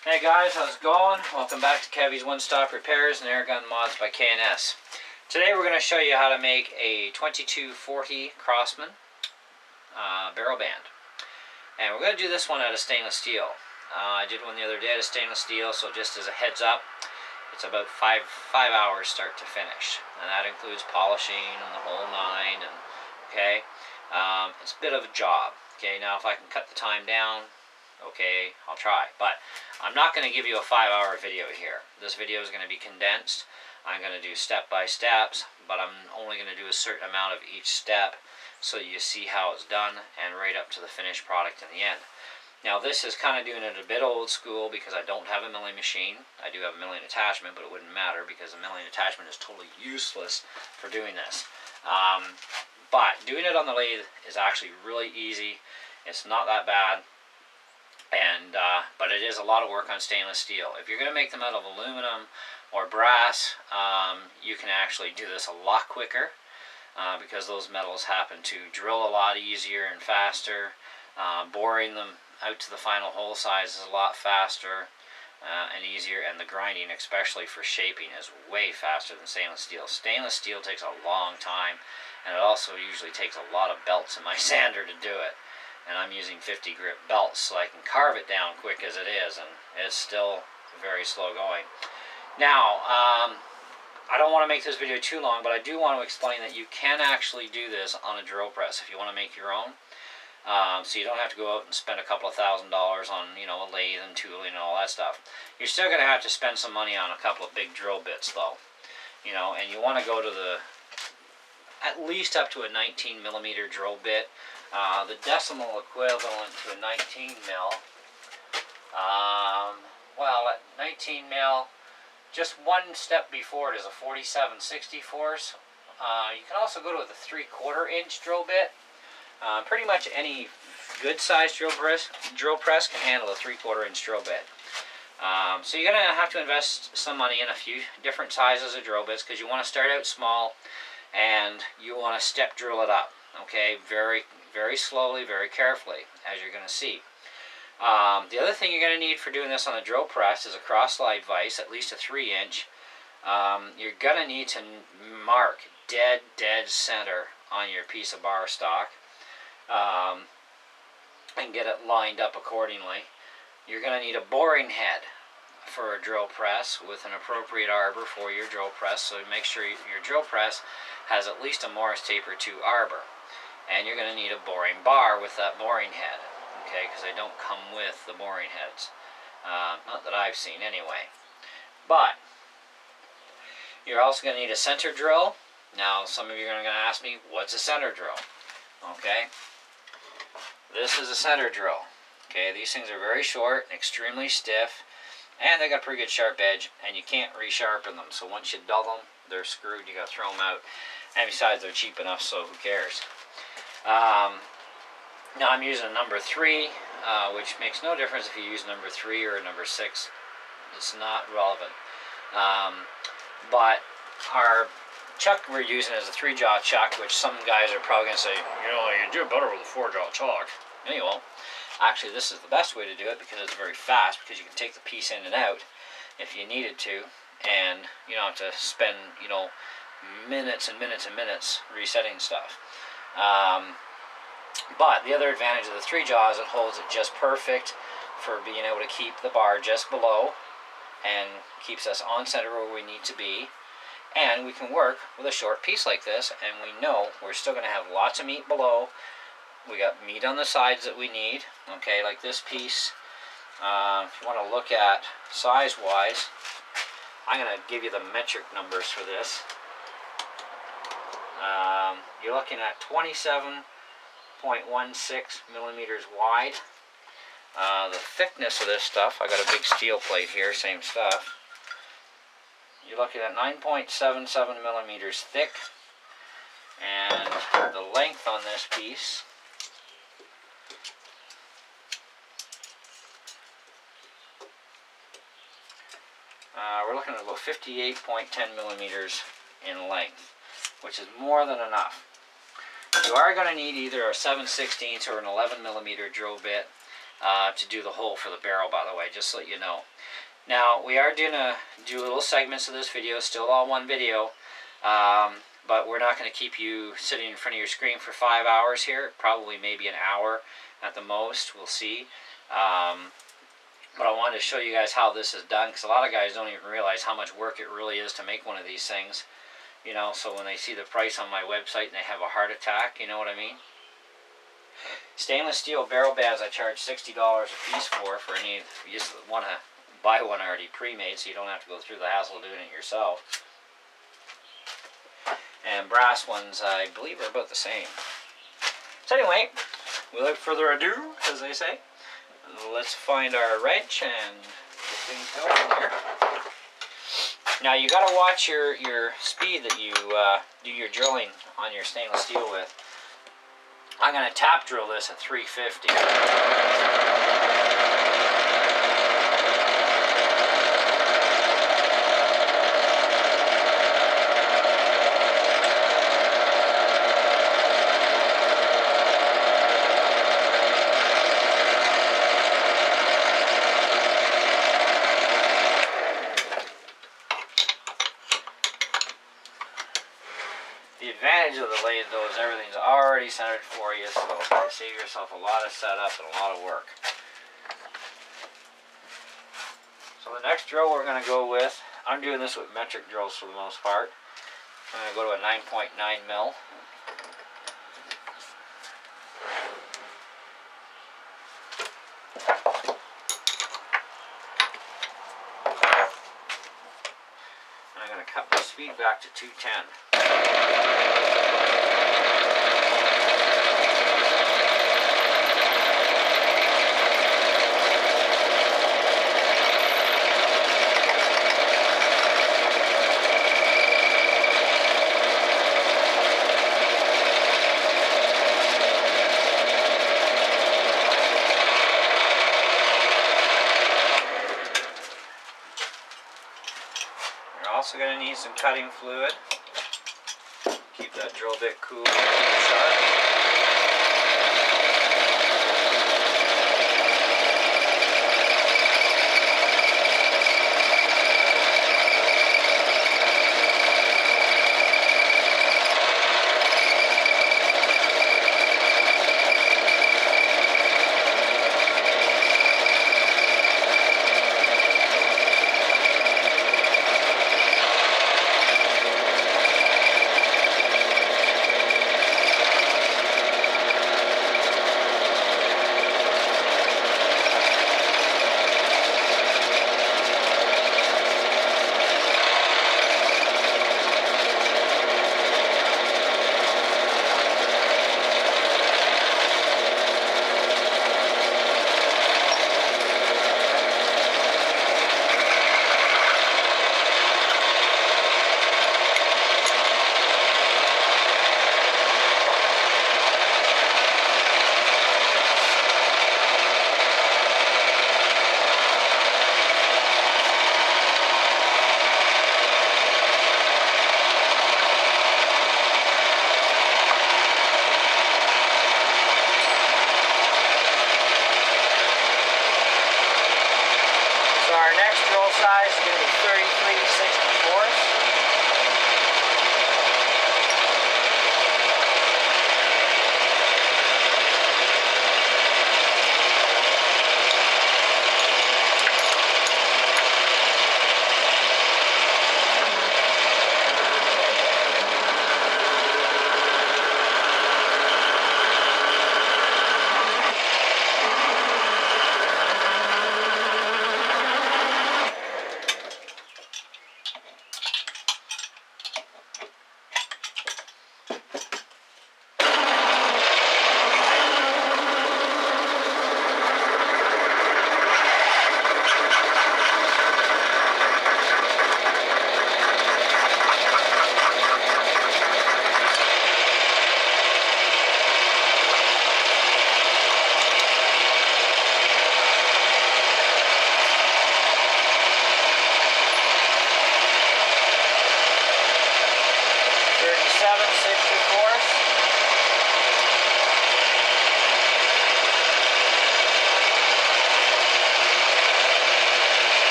Hey guys, how's it going? Welcome back to Kevy's One Stop Repairs and Airgun Mods by K&S. Today we're going to show you how to make a 2240 Crosman barrel band. And we're going to do this one out of stainless steel. I did one the other day out of stainless steel, so just as a heads up, it's about five hours start to finish. And that includes polishing and the whole nine. And okay, it's a bit of a job. Okay, now if I can cut the time down, okay, I'll try. But I'm not going to give you a 5-hour video here. This video is going to be condensed. I'm going to do step by steps, but I'm only going to do a certain amount of each step so you see how it's done and right up to the finished product in the end. Now this is kind of doing it a bit old school because I don't have a milling machine. I do have a milling attachment, but it wouldn't matter because a milling attachment is totally useless for doing this. But doing it on the lathe is actually really easy. It's not that bad. But it is a lot of work on stainless steel. If you're going to make them out of aluminum or brass, you can actually do this a lot quicker because those metals happen to drill a lot easier and faster. Boring them out to the final hole size is a lot faster and easier, and the grinding, especially for shaping, is way faster than stainless steel. Stainless steel takes a long time, and it also usually takes a lot of belts in my sander to do it. And I'm using 50 grip belts so I can carve it down quick as it is, and it's still very slow going. Now, I don't want to make this video too long, but I do want to explain that you can actually do this on a drill press if you want to make your own. So you don't have to go out and spend a couple of $1,000s on, you know, a lathe and tooling and all that stuff. You're still going to have to spend some money on a couple of big drill bits though, you know, and you want to go to at least up to a 19 millimeter drill bit. The decimal equivalent to a 19 mil, well, at 19 mil, just one step before it is a 47/64. You can also go to the 3/4 inch drill bit. Pretty much any good sized drill press can handle a 3/4 inch drill bit. So you're going to have to invest some money in a few different sizes of drill bits because you want to start out small and you want to step drill it up. Okay, very slowly, very carefully, as you're going to see. The other thing you're going to need for doing this on a drill press is a cross slide vise, at least a 3 inch. You're going to need to mark dead center on your piece of bar stock and get it lined up accordingly. You're going to need a boring head for a drill press with an appropriate arbor for your drill press, so make sure your drill press has at least a Morris Taper 2 arbor. And you're going to need a boring bar with that boring head, okay, because they don't come with the boring heads. Not that I've seen anyway. But you're also going to need a center drill. Now some of you are going to ask me, what's a center drill? Okay, this is a center drill. Okay, these things are very short, extremely stiff, and they got a pretty good sharp edge, and you can't resharpen them. So once you dull them, they're screwed. You got to throw them out. And besides, they're cheap enough, so who cares? Now I'm using a number 3, which makes no difference if you use number 3 or number 6. It's not relevant. But our chuck we're using is a 3-jaw chuck, which some guys are probably going to say, you know, you do better with a 4-jaw chuck. Anyway, actually this is the best way to do it because it's very fast, because you can take the piece in and out if you needed to, and you don't have to spend, you know, minutes and minutes and minutes resetting stuff. But the other advantage of the 3-jaw is it holds it just perfect for being able to keep the bar just below and keeps us on center where we need to be. And we can work with a short piece like this, and we know we're still going to have lots of meat below. We got meat on the sides that we need, okay, like this piece. If you want to look at size-wise, I'm going to give you the metric numbers for this. You're looking at 27.16 millimeters wide. The thickness of this stuff, I got a big steel plate here, same stuff. You're looking at 9.77 millimeters thick, and the length on this piece we're looking at about 58.10 millimeters in length, which is more than enough. You are going to need either a 7/16 or an 11 millimeter drill bit to do the hole for the barrel, by the way, just so you know. Now, we are going to do little segments of this video, still all one video, but we're not going to keep you sitting in front of your screen for 5 hours here, probably maybe an hour at the most, we'll see. But I wanted to show you guys how this is done, because a lot of guys don't even realize how much work it really is to make one of these things. You know, so when they see the price on my website and they have a heart attack, you know what I mean? Stainless steel barrel bands I charge $60 a piece for any, if you just want to buy one already pre-made so you don't have to go through the hassle of doing it yourself. And brass ones, I believe, are about the same. So anyway, without further ado, as they say, let's find our wrench and get things going here. Now you got to watch your speed that you do your drilling on your stainless steel with. I'm going to tap drill this at 350. The advantage of the lathe, though, is everything's already centered for you, so you save yourself a lot of setup and a lot of work. So the next drill we're going to go with, I'm doing this with metric drills for the most part. I'm going to go to a 9.9 mil. I'm going to cut my speed back to 210. Also going to need some cutting fluid. Keep that drill bit cool and sharp.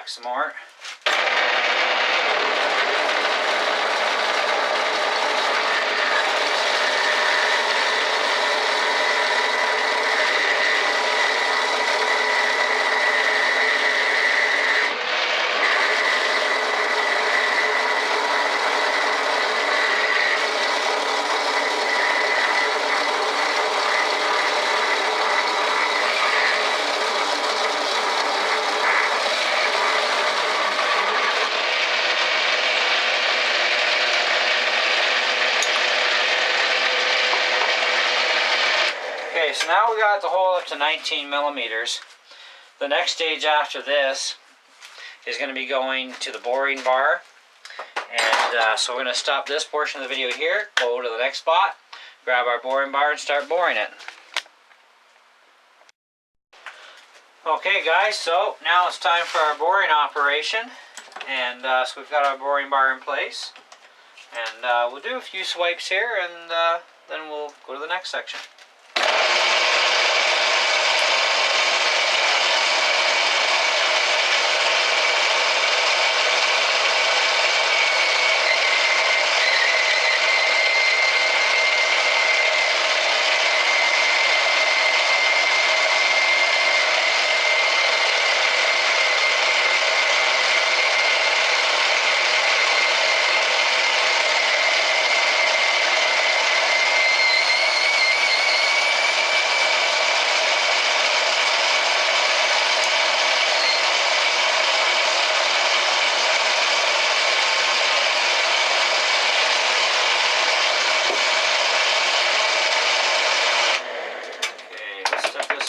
back some more. Okay, so now we got the hole up to 19 millimeters. The next stage after this is going to be going to the boring bar. And so we're going to stop this portion of the video here, go to the next spot, grab our boring bar and start boring it. Okay guys, so now it's time for our boring operation. And so we've got our boring bar in place. And we'll do a few swipes here and then we'll go to the next section.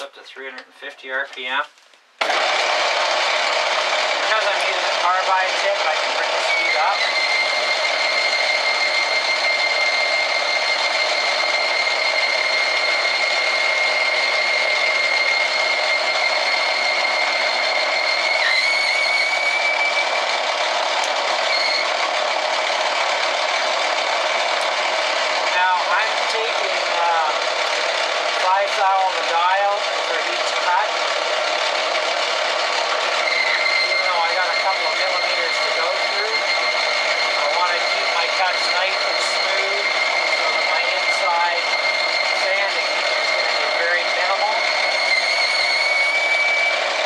Up to 350 RPM. Because I'm using a carbide tip, I can bring the speed up. Now I'm taking 5 thou on the dial for each cut. Even though I got a couple of millimeters to go through, I want to keep my cuts nice and smooth so that my inside sanding is going to be very minimal.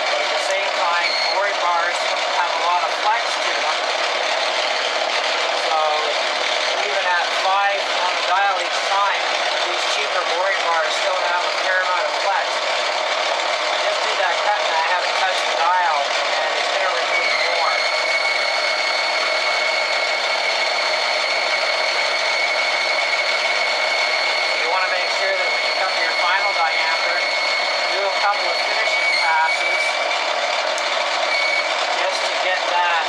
But at the same time, boring bars have a lot of flex to them. So even at 5 on the dial each time, these cheaper boring bars still have a fair amount of flex. I just did that cut and I haven't touched the dial, and it's going to remove more. You want to make sure that when you come to your final diameter, do a couple of finishing passes just to get that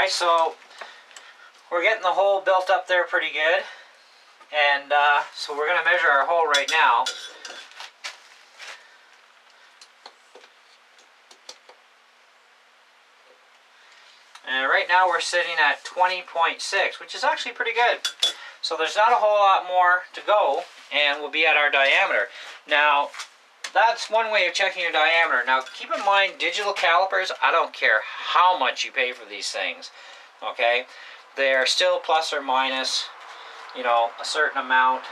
guys, so we're getting the hole built up there pretty good. And so we're going to measure our hole right now. And right now we're sitting at 20.6, which is actually pretty good. So there's not a whole lot more to go, and we'll be at our diameter. Now, that's one way of checking your diameter. Now, keep in mind, digital calipers, I don't care how much you pay for these things, okay? They're still plus or minus, you know, a certain amount.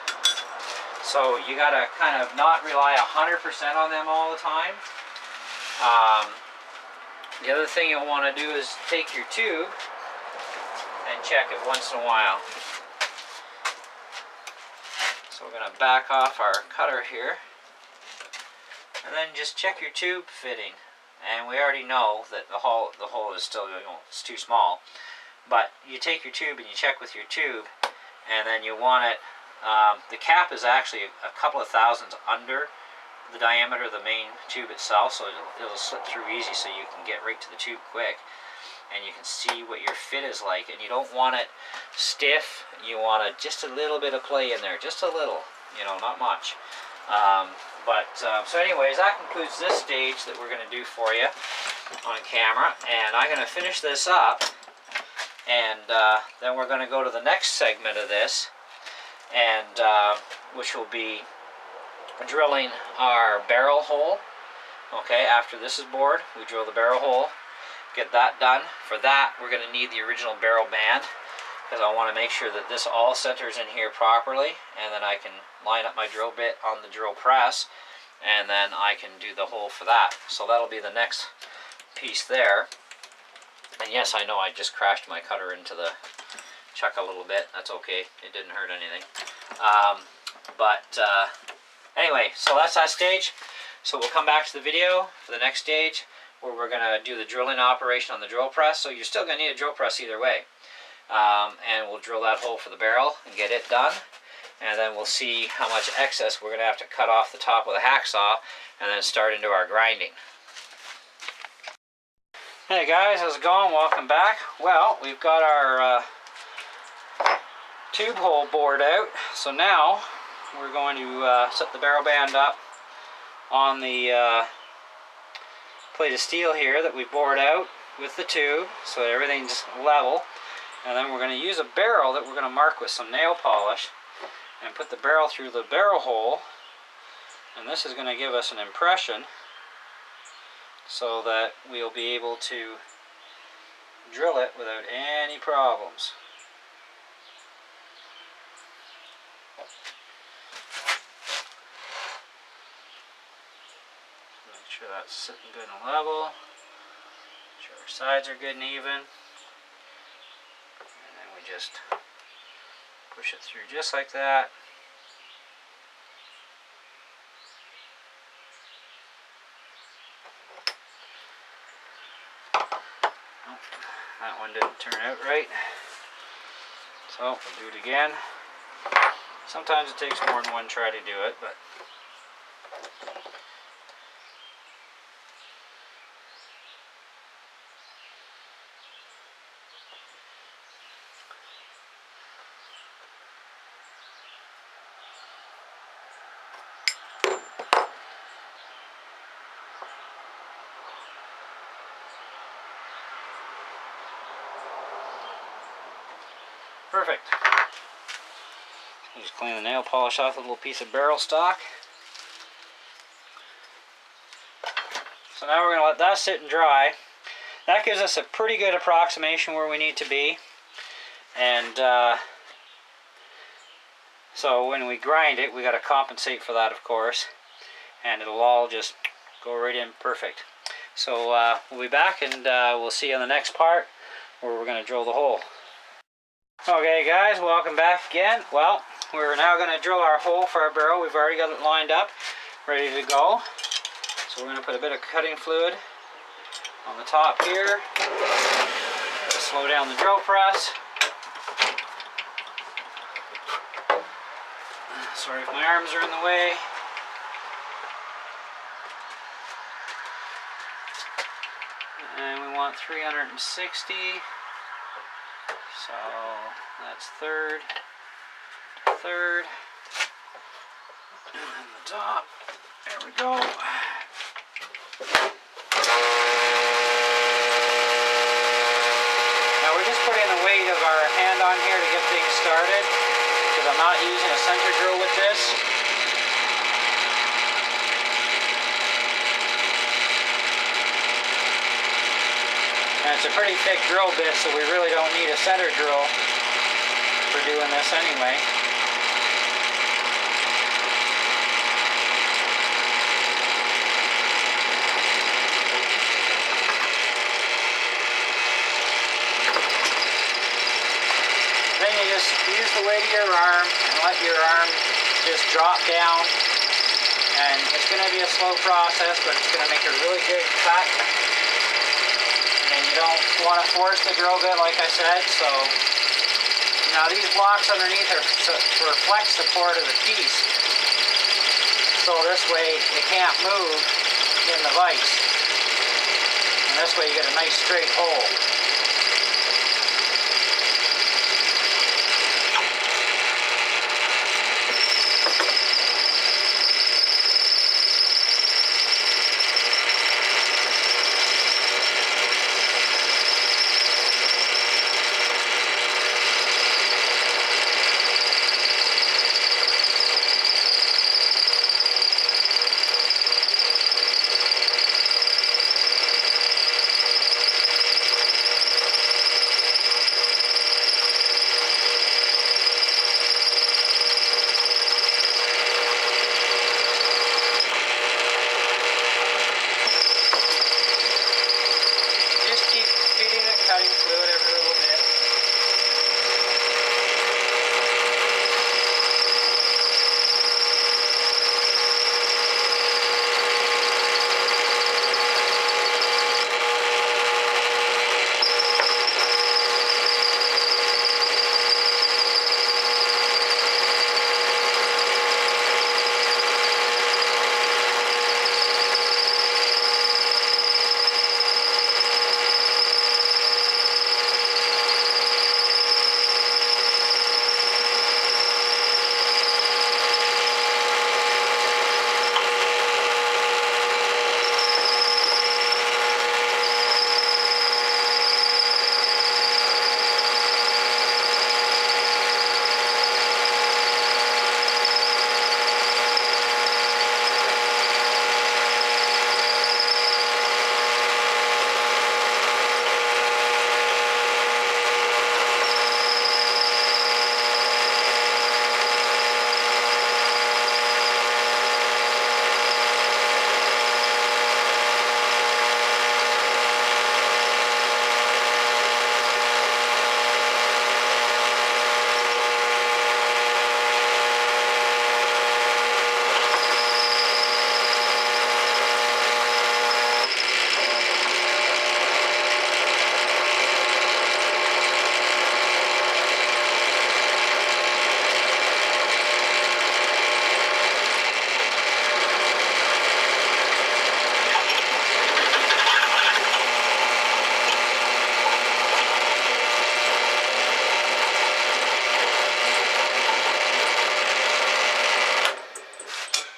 So you gotta kind of not rely 100% on them all the time. The other thing you'll want to do is take your tube and check it once in a while. So we're going to back off our cutter here, and then just check your tube fitting. And we already know that the hole is still, you know, it's too small. But you take your tube and you check with your tube, and then you want it. The cap is actually a couple of thousandths under the diameter of the main tube itself, so it'll slip through easy, so you can get right to the tube quick, and you can see what your fit is like. And you don't want it stiff. You want just a little bit of play in there, just a little, you know, not much. So anyways, that concludes this stage that we're going to do for you on camera, and I'm going to finish this up, and then we're going to go to the next segment of this, and which will be drilling our barrel hole. Okay, after this is bored, we drill the barrel hole, get that done. For that, we're going to need the original barrel band, because I want to make sure that this all centers in here properly, and then I can line up my drill bit on the drill press, and then I can do the hole for that. So that'll be the next piece there. And yes, I know I just crashed my cutter into the chuck a little bit. That's okay, it didn't hurt anything. Anyway, so that's that stage. So we'll come back to the video for the next stage, where we're going to do the drilling operation on the drill press. So you're still going to need a drill press either way. And we'll drill that hole for the barrel and get it done. And then we'll see how much excess we're going to have to cut off the top with a hacksaw, and then start into our grinding. Hey guys, how's it going? Welcome back. Well, we've got our tube hole bored out. So now we're going to set the barrel band up on the plate of steel here that we bored out with the tube, so that everything's level. And then we're going to use a barrel that we're going to mark with some nail polish, and put the barrel through the barrel hole, and this is going to give us an impression so that we'll be able to drill it without any problems. Make sure that's sitting good and level. Make sure our sides are good and even. And then we just push it through just like that. Oh, that one didn't turn out right. So we'll do it again. Sometimes it takes more than one try to do it, but perfect. Just clean the nail polish off a little piece of barrel stock. So now we're going to let that sit and dry. That gives us a pretty good approximation where we need to be. And so when we grind it, we got to compensate for that, of course. And it'll all just go right in perfect. So we'll be back, and we'll see you on the next part where we're going to drill the hole. Okay guys, welcome back again. Well, we're now going to drill our hole for our barrel. We've already got it lined up, ready to go. So we're going to put a bit of cutting fluid on the top here. Slow down the drill press. Sorry if my arms are in the way. And we want 360. So that's third, third, and then the top. There we go. Now we're just putting the weight of our hand on here to get things started, because I'm not using a center drill with this. And it's a pretty thick drill bit, so we really don't need a center drill for doing this anyway. Then you just use the weight of your arm and let your arm just drop down. And it's going to be a slow process, but it's going to make a really good cut. And you don't want to force the drill bit, like I said. So now these blocks underneath are for flex support of the piece. So this way it can't move in the vise. And this way you get a nice straight hole.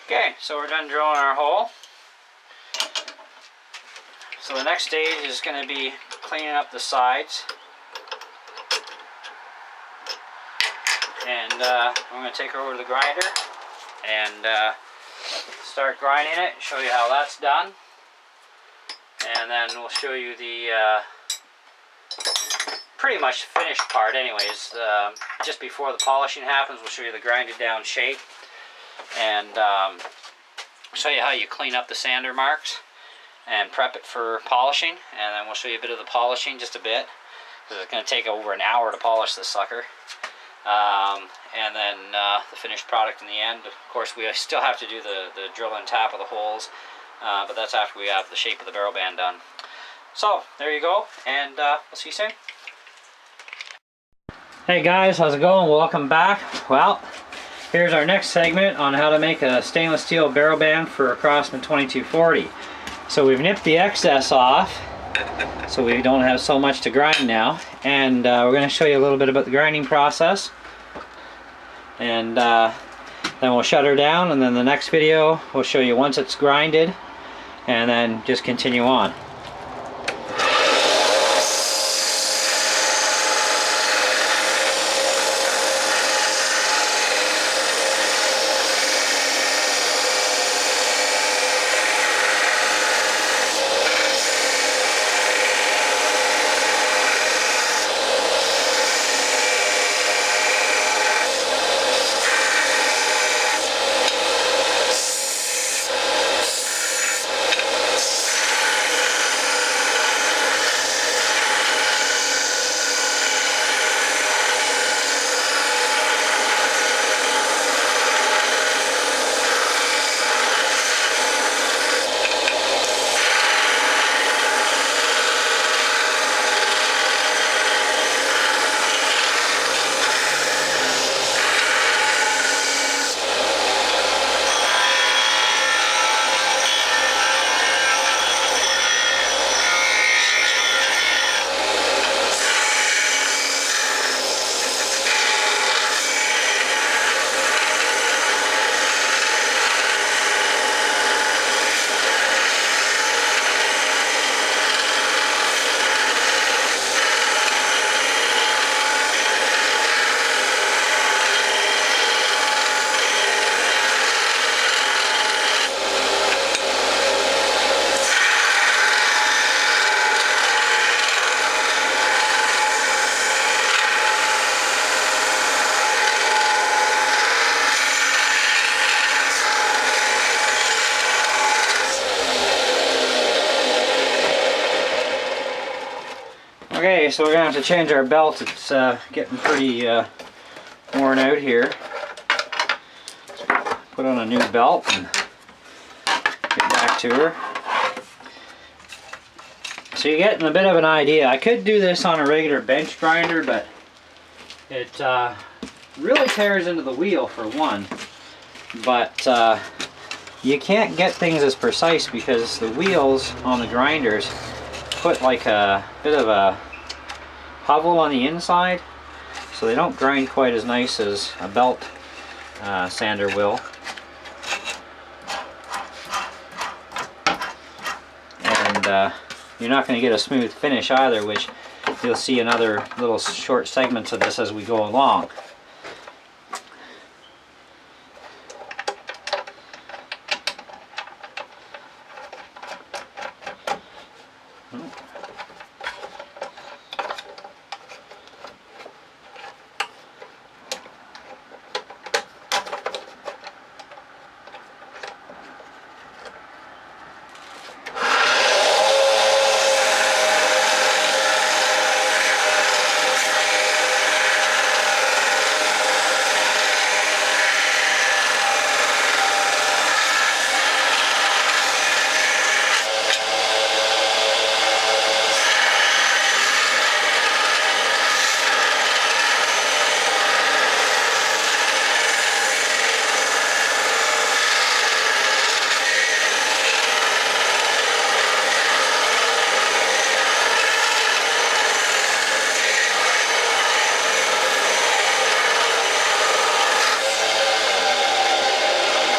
Okay, so we're done drilling our hole. So the next stage is going to be cleaning up the sides. And I'm going to take her over to the grinder and start grinding it, show you how that's done. And then we'll show you the pretty much finished part anyways. Just before the polishing happens, we'll show you the grinded down shape. And show you how you clean up the sander marks and prep it for polishing. And then we'll show you a bit of the polishing, just a bit, because it's going to take over an hour to polish this sucker. And then the finished product in the end. Of course, we still have to do the drill and tap of the holes, but that's after we have the shape of the barrel band done. So there you go, and we'll see you soon. Hey guys, how's it going? Welcome back. Well, here's our next segment on how to make a stainless steel barrel band for a Crosman 2240. So we've nipped the excess off, so we don't have so much to grind now. And we're going to show you a little bit about the grinding process, and then we'll shut her down, and then the next video we'll show you once it's grinded, and then just continue on. Okay, so we're going to have to change our belt. It's getting pretty worn out here. Put on a new belt and get back to her. So you're getting a bit of an idea. I could do this on a regular bench grinder, but it really tears into the wheel for one. But you can't get things as precise because the wheels on the grinders put like a bit of a hovel on the inside, so they don't grind quite as nice as a belt sander will. And you're not going to get a smooth finish either, which you'll see in other little short segments of this as we go along.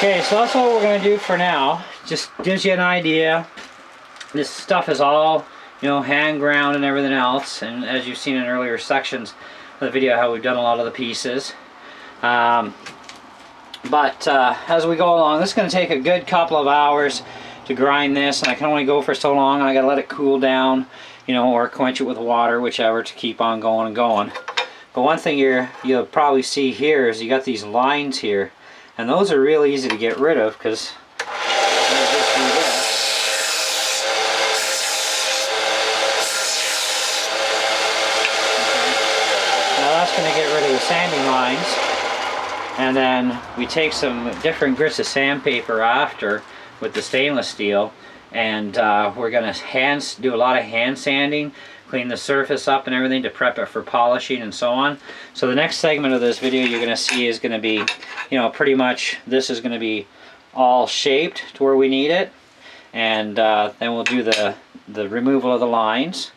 Okay, so that's what we're going to do for now. Just gives you an idea. This stuff is all, you know, hand ground and everything else. And as you've seen in earlier sections of the video, how we've done a lot of the pieces. As we go along, this is going to take a good couple of hours to grind this, and I can only go for so long, and I got to let it cool down, you know, or quench it with water, whichever, to keep on going and going. But one thing you'll probably see here is you got these lines here. And those are real easy to get rid of because now that's going to get rid of the sanding lines. And then we take some different grits of sandpaper after with the stainless steel, and we're going to do a lot of hand sanding, clean the surface up and everything to prep it for polishing and so on. So the next segment of this video you're going to see is going to be, you know, pretty much this is going to be all shaped to where we need it, and then we'll do the the removal of the lines.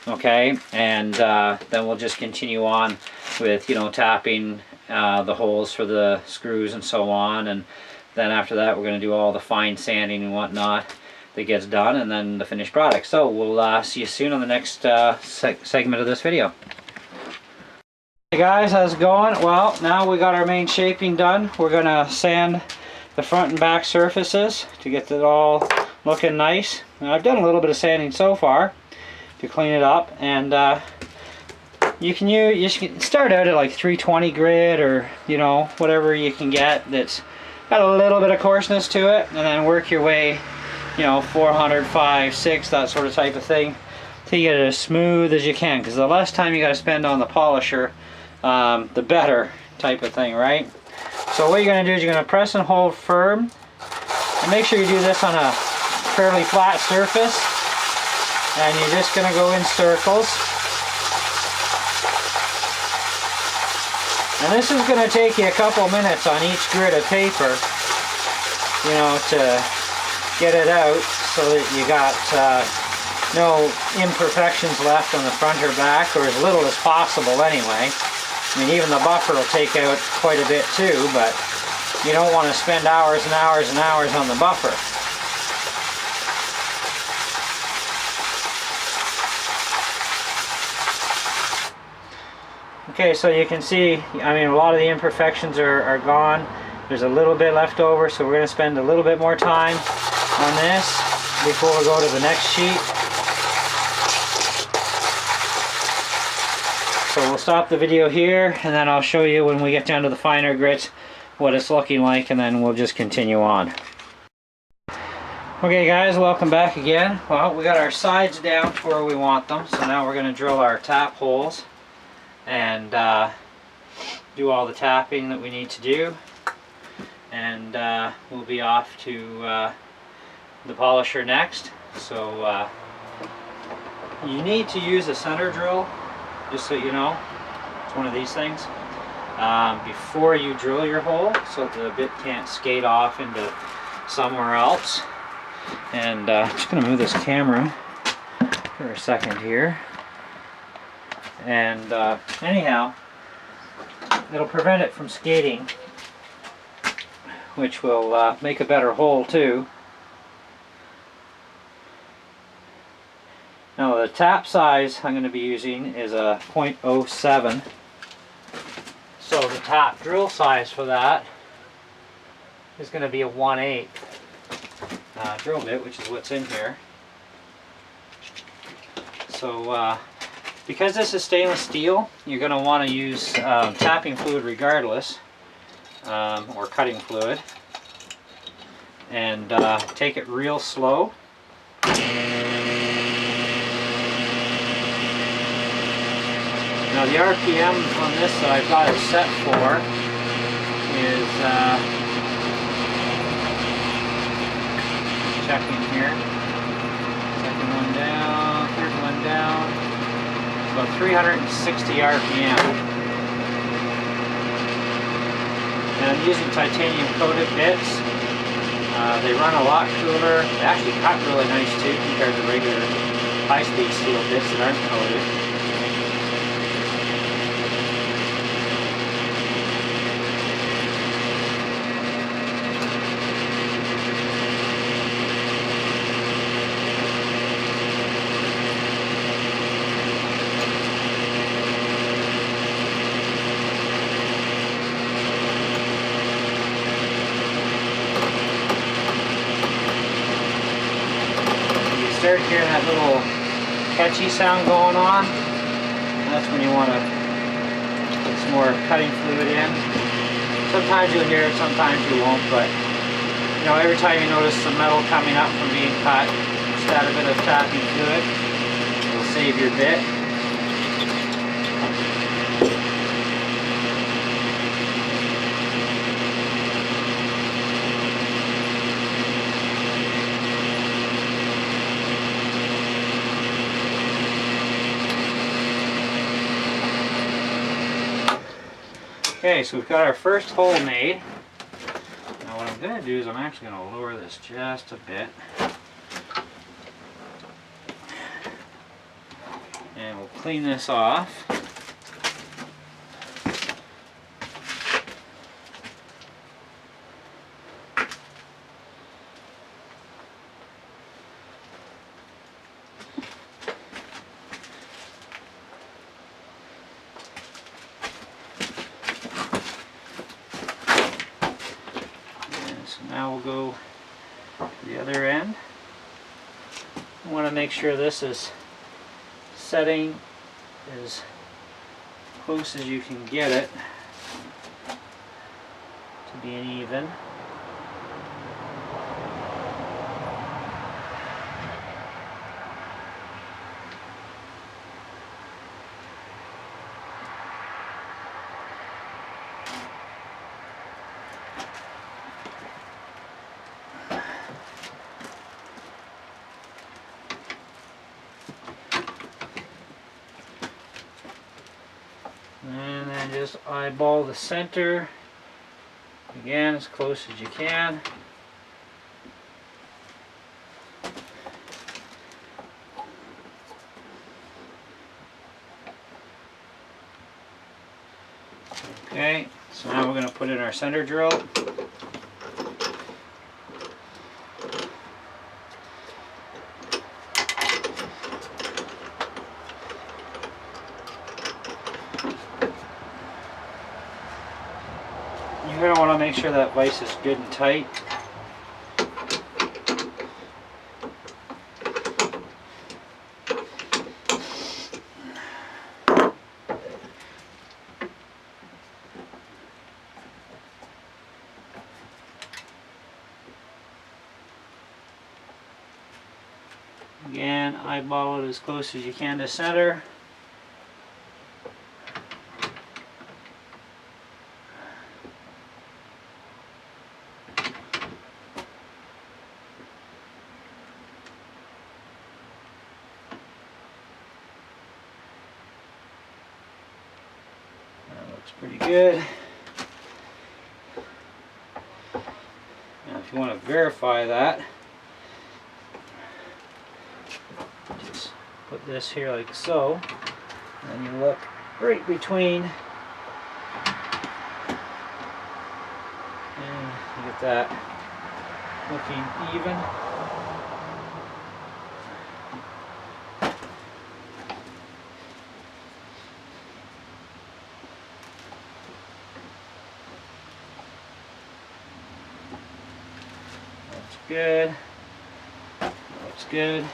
Okay, and then we'll just continue on with, you know, tapping the holes for the screws and so on, and then after that we're going to do all the fine sanding and whatnot that gets done, and then the finished product. So we'll see you soon on the next segment of this video. Hey guys, how's it going? Well, now we got our main shaping done. We're going to sand the front and back surfaces to get it all looking nice. Now, I've done a little bit of sanding so far to clean it up, and you can start out at like 320 grit, or you know, whatever you can get that's got a little bit of coarseness to it, and then work your way, you know, 400, 5, 6, that sort of type of thing, till you get it as smooth as you can, because the less time you got to spend on the polisher, the better type of thing, right? So what you're going to do is you're going to press and hold firm, and make sure you do this on a fairly flat surface, and you're just going to go in circles. And this is going to take you a couple minutes on each grid of paper, you know, to get it out so that you got no imperfections left on the front or back, or as little as possible anyway. I mean, even the buffer will take out quite a bit too, but you don't want to spend hours and hours and hours on the buffer. Okay, so you can see, I mean, a lot of the imperfections are gone. There's a little bit left over, so we're going to spend a little bit more time on this before we go to the next sheet. So we'll stop the video here, and then I'll show you when we get down to the finer grits what it's looking like, and then we'll just continue on. Okay guys, welcome back again. Well, we got our sides down to where we want them, so now we're going to drill our tap holes and do all the tapping that we need to do, and we'll be off to the polisher next. So you need to use a center drill, just so you know. It's one of these things, before you drill your hole, so the bit can't skate off into somewhere else. And I'm just going to move this camera for a second here. And anyhow, it'll prevent it from skating, which will make a better hole too. Now the tap size I'm going to be using is a 0.07. So the tap drill size for that is going to be a 1/8 drill bit, which is what's in here. So because this is stainless steel, you're going to want to use tapping fluid regardless, or cutting fluid, and take it real slow. Now the RPM on this that I've got it set for is, checking here, second one down, third one down, about 360 RPM. And I'm using titanium coated bits. They run a lot cooler. They actually cut really nice too compared to regular high-speed steel bits that aren't coated. Start hearing that little catchy sound going on, and that's when you want to put some more cutting fluid in. Sometimes you'll hear it, sometimes you won't, but you know, every time you notice some metal coming up from being cut, just add a bit of tapping fluid. It'll save your bit. Okay, so we've got our first hole made. Now what I'm going to do is I'm actually going to lower this just a bit. And we'll clean this off. So now we'll go to the other end. I want to make sure this is setting as close as you can get it to being even. And then just eyeball the center, again as close as you can. Okay, so now we're going to put in our center drill. You're going to want to make sure that vise is good and tight. Again, eyeball it as close as you can to center. Looks pretty good. Now if you want to verify that, just put this here like so, and you look right between, and you get that looking even. Good. Looks good.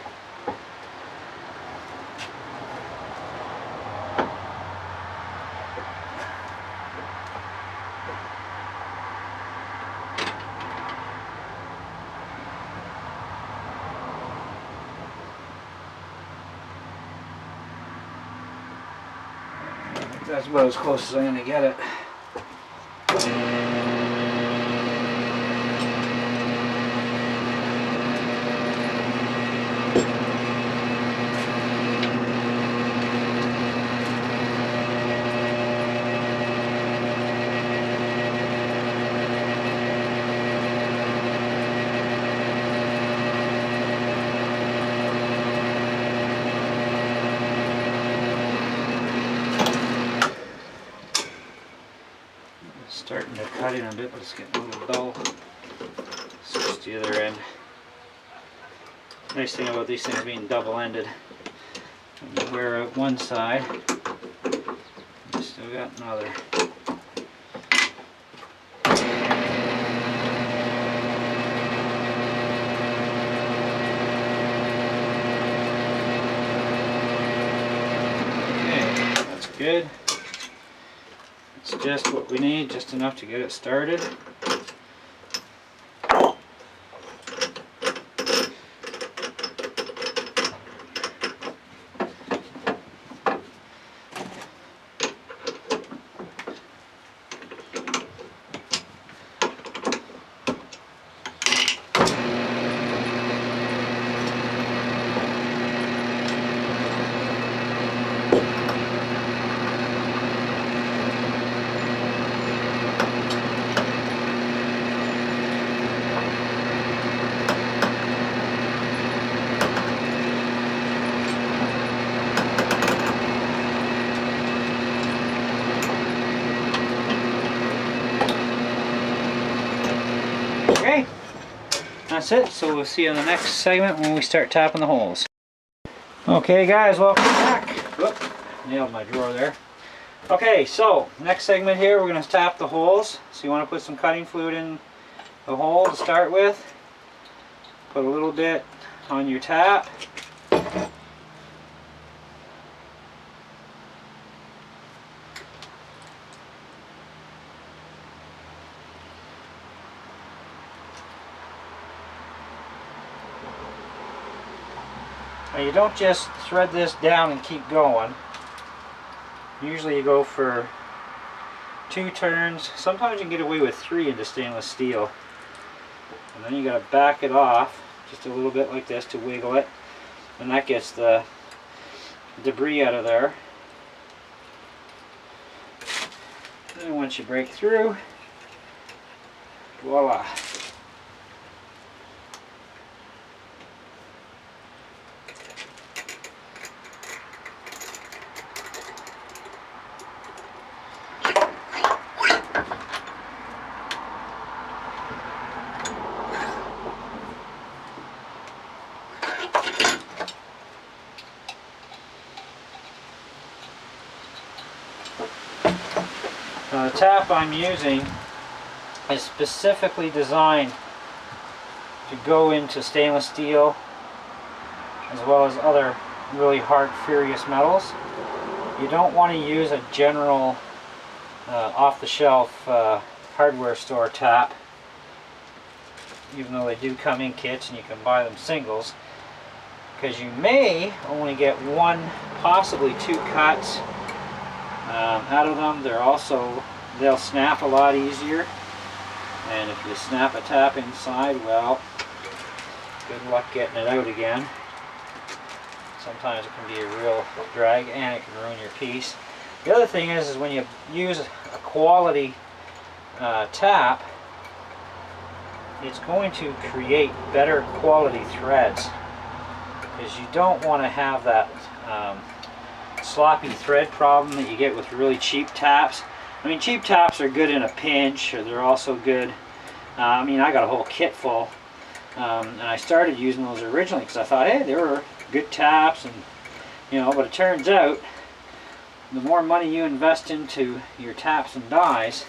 I think that's about as close as I'm going to get it. Starting to cut in a bit, but it's getting a little dull. Switch to the other end. Nice thing about these things being double-ended, when you wear out one side, you still got another. Okay, that's good. It's just what we need, just enough to get it started. that's it. So we'll see you in the next segment when we start tapping the holes. Okay guys, welcome back. Whoop, nailed my drawer there. Okay, so next segment here, we're going to tap the holes. So you want to put some cutting fluid in the hole to start with. Put a little bit on your tap. Now you don't just thread this down and keep going. Usually you go for 2 turns. Sometimes you can get away with 3 into stainless steel. And then you got to back it off just a little bit like this to wiggle it. And that gets the debris out of there. And once you break through, voila. The tap I'm using is specifically designed to go into stainless steel as well as other really hard, furious metals. You don't want to use a general off-the-shelf hardware store tap, even though they do come in kits and you can buy them singles, because you may only get 1, possibly 2 cuts out of them. They'll snap a lot easier, and if you snap a tap inside, well, good luck getting it out again. Sometimes it can be a real drag and it can ruin your piece. The other thing is when you use a quality tap, it's going to create better quality threads, because you don't want to have that sloppy thread problem that you get with really cheap taps. I mean, cheap taps are good in a pinch, or they're also good. I mean, I got a whole kit full, and I started using those originally because I thought, hey, they were good taps, and you know. But it turns out, the more money you invest into your taps and dies,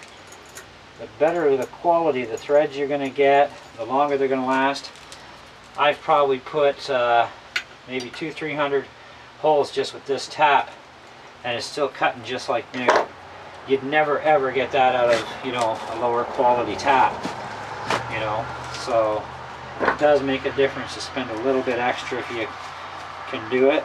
the better the quality of the threads you're going to get, the longer they're going to last. I've probably put maybe 200-300 holes just with this tap, and it's still cutting just like new. You'd never ever get that out of, you know, a lower quality tap, you know. So it does make a difference to spend a little bit extra if you can do it.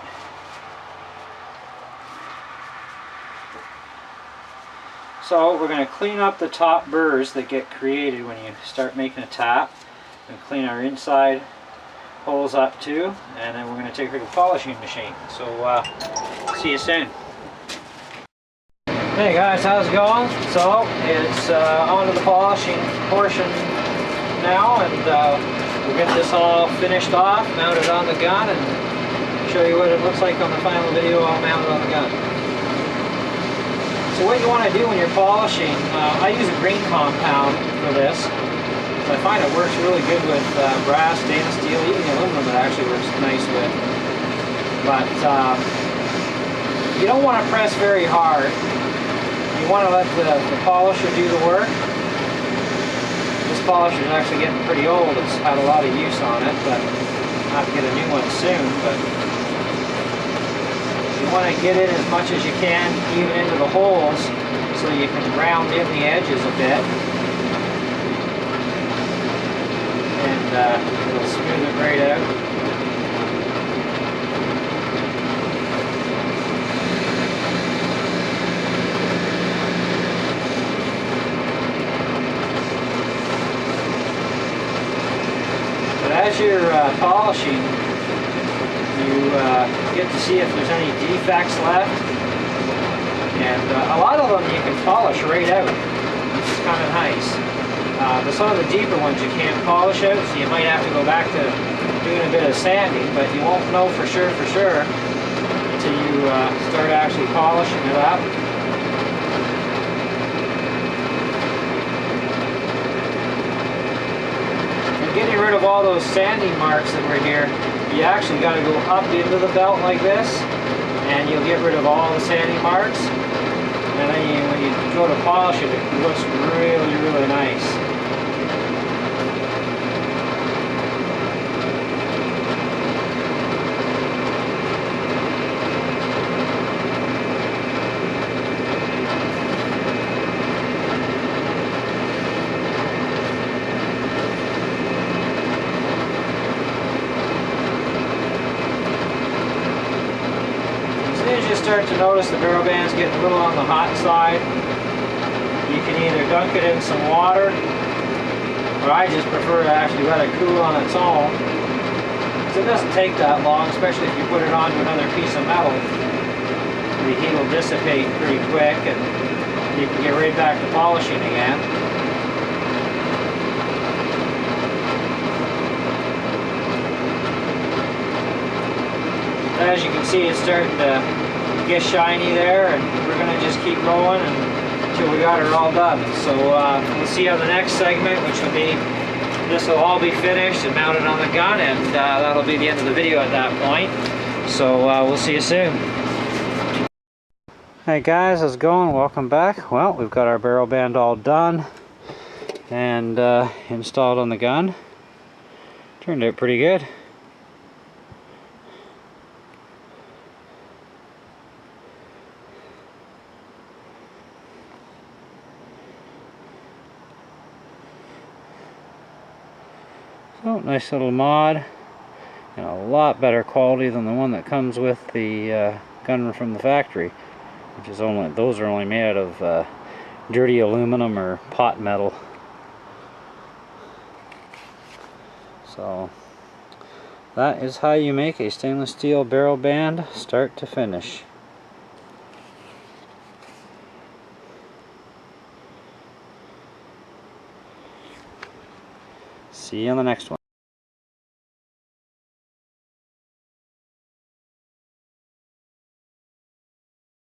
So we're going to clean up the top burrs that get created when you start making a tap, and clean our inside holes up too, and then we're going to take her to the polishing machine. So see you soon. Hey guys, how's it going? So it's on to the polishing portion now, and we'll get this all finished off, mounted on the gun, and show you what it looks like on the final video all mounted on the gun. So what you want to do when you're polishing, I use a green compound for this. I find it works really good with brass, stainless steel, even aluminum it actually works nice with. But you don't want to press very hard. You want to let the polisher do the work. This polisher is actually getting pretty old. It's had a lot of use on it, but I'll have to get a new one soon. But you want to get in as much as you can, even into the holes, so you can round in the edges a bit. And it'll smooth it right out. As you're polishing, you get to see if there's any defects left, and a lot of them you can polish right out, which is kind of nice. But some of the deeper ones you can't polish out, so you might have to go back to doing a bit of sanding, but you won't know for sure until you start actually polishing it up. Getting rid rid of all those sanding marks that were here, you actually got to go up into the belt like this, and you'll get rid of all the sanding marks. And then when you go to polish it, it looks really, really nice. As you start to notice the barrel band's getting a little on the hot side, you can either dunk it in some water, or I just prefer to actually let it cool on its own, because it doesn't take that long, especially if you put it onto another piece of metal. The heat will dissipate pretty quick and you can get right back to polishing again. As you can see, it's starting to get shiny there, and we're going to just keep going until we got it all done. So we'll see on the next segment, which will be, this will all be finished and mounted on the gun, and that'll be the end of the video at that point. So we'll see you soon. Hey guys, how's it going? Welcome back. Well, we've got our barrel band all done and installed on the gun. Turned out pretty good. So, nice little mod, and a lot better quality than the one that comes with the gun from the factory, which is only, those are only made out of dirty aluminum or pot metal. So that is how you make a stainless steel barrel band start to finish. See you on the next one.